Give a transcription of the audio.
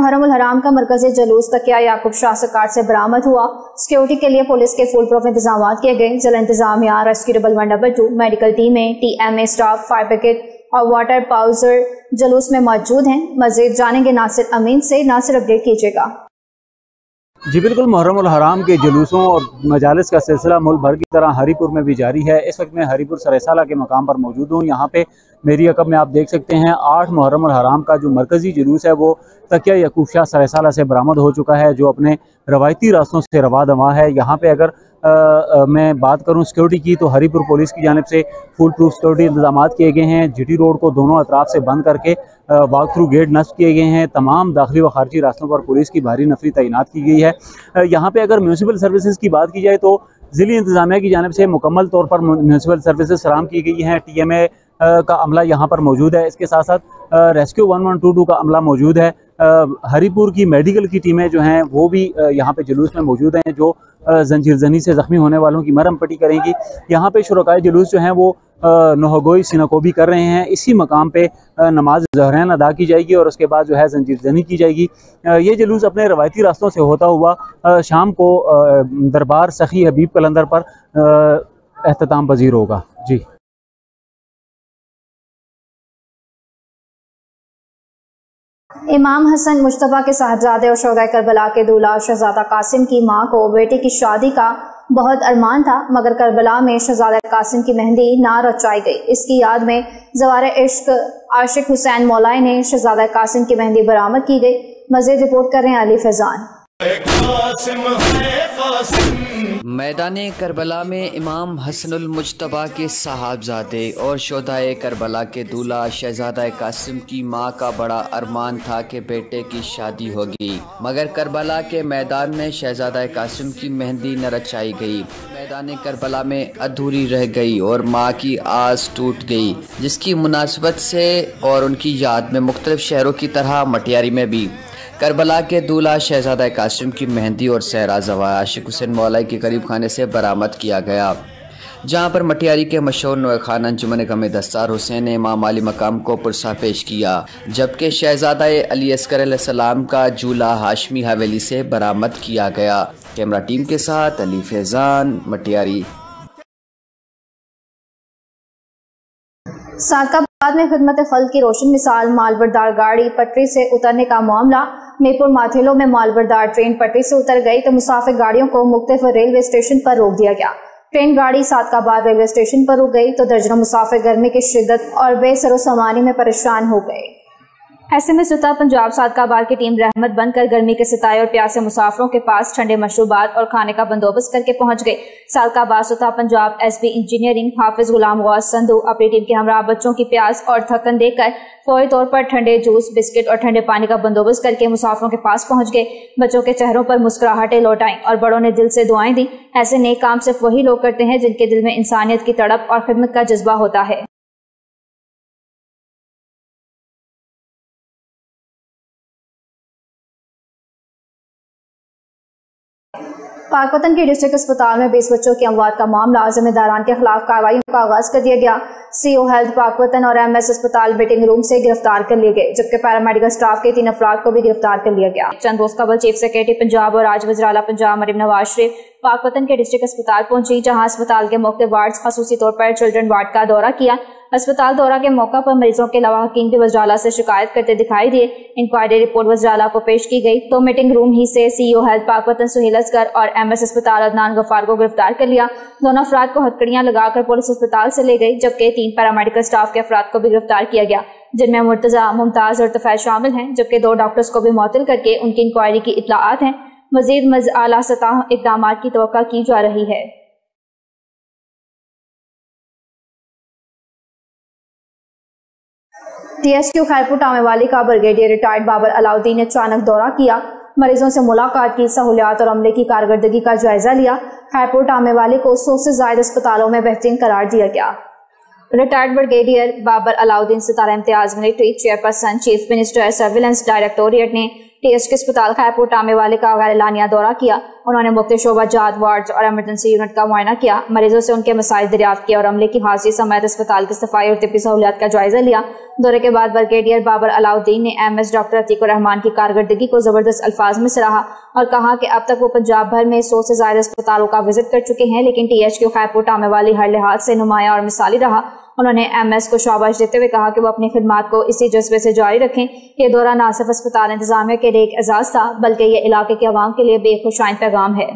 मुहर्रम उल हराम का मरकजी जुलूस तकिया याकूब शाह सकाट से बरामद हुआ। सिक्योरिटी के लिए पुलिस के फुल प्रूफ इंतजाम किए गए। जिला इंतजामिया, रेस्क्यू डबल 122, मेडिकल टीमें, TMA स्टाफ, फायर ब्रिगेड और वाटर पाउजर जुलूस में मौजूद हैं। मजीद जानेंगे नासिर अमीन से। नासिर, अपडेट कीजिएगा। जी बिल्कुल, मुहर्रम उल हराम के जुलूसों और मजालिस का सिलसिला मुल्क भर की तरह हरीपुर में भी जारी है। इस वक्त मैं हरीपुर सरेसाला के मकाम पर मौजूद हूँ। यहाँ पे मेरी अकब में आप देख सकते हैं 8 मुहर्रम उल हराम का जो मरकज़ी जुलूस है वो तकिया याकूब शाह सरेसाला से बरामद हो चुका है, जो अपने रवायती रास्तों से रवा दवा है। यहाँ पे अगर मैं बात करूँ सिक्योरिटी की, तो हरीपुर पुलिस की जानिब से फुल प्रूफ सिक्योरिटी इंतजाम किए गए हैं। GT रोड को दोनों अतराफ से बंद करके वॉक थ्रू गेट नस्ब किए गए हैं। तमाम दाखिली व खारजी रास्तों पर पुलिस की भारी नफरी तैनात की गई है। यहाँ पे अगर म्यूनसिपल सर्विसेज की बात की जाए तो ज़िली इंतजामिया की जानिब से मुकम्मल तौर पर म्यूनसिपल सर्विसेज फराहम की गई हैं। TMA का अमला यहाँ पर मौजूद है। इसके साथ साथ रेस्क्यू 1122 का अमला मौजूद है। हरीपुर की मेडिकल की टीमें जो हैं वो भी यहाँ पे जुलूस में मौजूद हैं, जो जंजीर जनी से ज़ख्मी होने वालों की मरहम पट्टी करेंगी। यहाँ पे शुरकाए जुलूस जो हैं वो नोहगोई सिनकोबी कर रहे हैं। इसी मकाम पे नमाज ज़हरैन अदा की जाएगी और उसके बाद जो है जंजीर जनी की जाएगी। ये जुलूस अपने रवायती रास्तों से होता हुआ शाम को दरबार सखी हबीब कलंदर पर एहतताम पजीर होगा। जी। इमाम हसन मुश्तबा के साहबजादे और शोहदाए करबला के दूल्हा शहजादा कासिम की मां को बेटे की शादी का बहुत अरमान था, मगर करबला में शहजादा कासिम की मेहंदी ना रचाई गई। इसकी याद में ज़वारे इश्क आशिक हुसैन मौलाई ने शहजादा कासिम की मेहंदी बरामद की गई। मज़ीद रिपोर्ट कर रहे हैं अली फैजान। मैदान करबला में इमाम हसनुल मुज्तबा के साहबजादे और शोहदाए करबला के दूल्हा शहजादा कासिम की मां का बड़ा अरमान था कि बेटे की शादी होगी, मगर करबला के मैदान में शहजादा कासिम की मेहंदी न रचाई गई। मैदान करबला में अधूरी रह गई और मां की आस टूट गई, जिसकी मुनासबत से और उनकी याद में मुख्तलिफ शहरों की तरह मटियारी में भी करबला के दूल्हा शहजादा कासिम की मेहंदी और सहरा ज़वा आशिक हुसैन मौलाई के करीब खाने से बरामद किया गया, जहां पर मटियारी के मशहूर नोए खान अंजुमन गम दस्तार हुसैन ने इमाम अली मकाम को पुरसा पेश किया, जबकि शहजादा अली अस्कर अलैहिस्सलाम का जूला हाशमी हवेली से बरामद किया गया। कैमरा टीम के साथ अली फैजान, मटियारी। सादकाबाद में खिदमत खल्क की रोशन मिसाल मालबरदार गाड़ी पटरी से उतरने का मामला। मीरपुर माथेलो में मालबरदार ट्रेन पटरी से उतर गई तो मुसाफिर गाड़ियों को मुख्तलिफ रेलवे स्टेशन पर रोक दिया गया। ट्रेन गाड़ी सादकाबाद रेलवे स्टेशन पर रुक गई तो दर्जनों मुसाफिर गर्मी की शिद्दत और बेसरोसामानी में परेशान हो गए। ऐसे में सुता पंजाब सादकाबाद की टीम रहमत बनकर गर्मी के सताए और प्यासे मुसाफिरों के पास ठंडे मशरूबात और खाने का बंदोबस्त करके पहुंच गए। सादकाबाद सुता पंजाब SB इंजीनियरिंग हाफिज गुलाम गौस संधू अपनी टीम के हमरा बच्चों की प्यास और थकन देखकर फौरी तौर पर ठंडे जूस, बिस्किट और ठंडे पानी का बंदोबस्त करके मुसाफिरों के पास पहुंच गए। बच्चों के चेहरों पर मुस्कुराहटें लौट आईं और बड़ों ने दिल से दुआएं दी। ऐसे नेक काम सिर्फ वही लोग करते हैं जिनके दिल में इंसानियत की तड़प और खिदमत का जज्बा होता है। पाकपतन के डिस्ट्रिक्ट अस्पताल में 20 बच्चों की अमवात का मामला। जिम्मेदारान के खिलाफ कार्रवाई का आगाज कर दिया गया। CO हेल्थ पाकपतन और MS अस्पताल वेटिंग रूम से गिरफ्तार कर लिए गए, जबकि पैरामेडिकल स्टाफ के 3 अफराद को भी गिरफ्तार कर लिया गया। चंद रोज कबल चीफ सेक्रेटरी पंजाब और आज वज़ीर आला पंजाब मरीम नवाज शरीफ पाकपतन के डिस्ट्रिक्ट अस्पताल पहुंची, जहां अस्पताल के मुख्तलिफ वार्ड्स खासूसी तौर पर चिल्ड्रन वार्ड का दौरा किया। अस्पताल दौरा के मौका पर मरीजों के अलावा हकीम भी वज़ीर आला से शिकायत करते दिखाई दिए। इंक्वायरी रिपोर्ट वज़ीर आला को पेश की गई तो मीटिंग रूम ही से CEO हेल्थ पाकपतन सुहेल असगर और MS अस्पताल अदनान गफ्फार को गिरफ्तार कर लिया। दोनों अफराद को हथकड़ियां लगाकर पुलिस अस्पताल से ले गई, जबकि 3 पैरामेडिकल स्टाफ के अफराद को भी गिरफ्तार किया गया, जिनमें मुर्तजा, मुमताज और तफैल शामिल हैं, जबकि 2 डॉक्टर्स को भी मुअत्तल करके उनकी इंक्वायरी की इत्तलाआत हैं। मजीद आला सतह इक़दाम की तवक्का की जा रही है। TSQ खैरपुर टामेवाली का ब्रिगेडियर रिटायर्ड बाबर अलाउद्दीन ने अचानक दौरा किया, मरीजों से मुलाकात की, सहूलियात और अमले की कारकर्दगी का जायजा लिया। खैरपुर टामेवाली को 100 से ज्यादा अस्पतालों में बेहतरीन करार दिया गया। Retired brigadier Babar Alauddin Sitara Imtiaz military chairperson chief minister surveillance directorate ने ٹی ایچ کے اسپتال خیرپور ٹامے والے کا غیر اعلانیہ دورہ کیا۔ انہوں نے مختلف شعبہ جات، وارڈز اور ایمرجنسی یونٹ کا معائنہ کیا، مریضوں سے ان کے مسائل دریافت کیا اور عملے کی حاضری سمیت اسپتال کی صفائی اور طبی سہولیات کا جائزہ لیا۔ دورے کے بعد بریگیڈیئر بابر علاؤدین نے ایم ایس ڈاکٹر عتیق الرحمان کی کارکردگی کو زبردست الفاظ میں سراہا اور کہا کہ اب تک وہ پنجاب بھر میں 100 سے زائد اسپتالوں کا وزٹ کر چکے ہیں، لیکن ٹی ایچ کیو خیرپور ٹامے والی ہر لحاظ سے نمایاں اور مثالی رہا۔ انہوں نے ایم ایس کو شاباش دیتے ہوئے کہا کہ وہ اپنی خدمات کو اسی جذبے سے جاری رکھیں۔ یہ دورہ نہ صرف اسپتال انتظامیہ کے لیے ایک اعزاز تھا بلکہ یہ علاقے کے عوام کے لیے بے خوش آئند پیغام ہے۔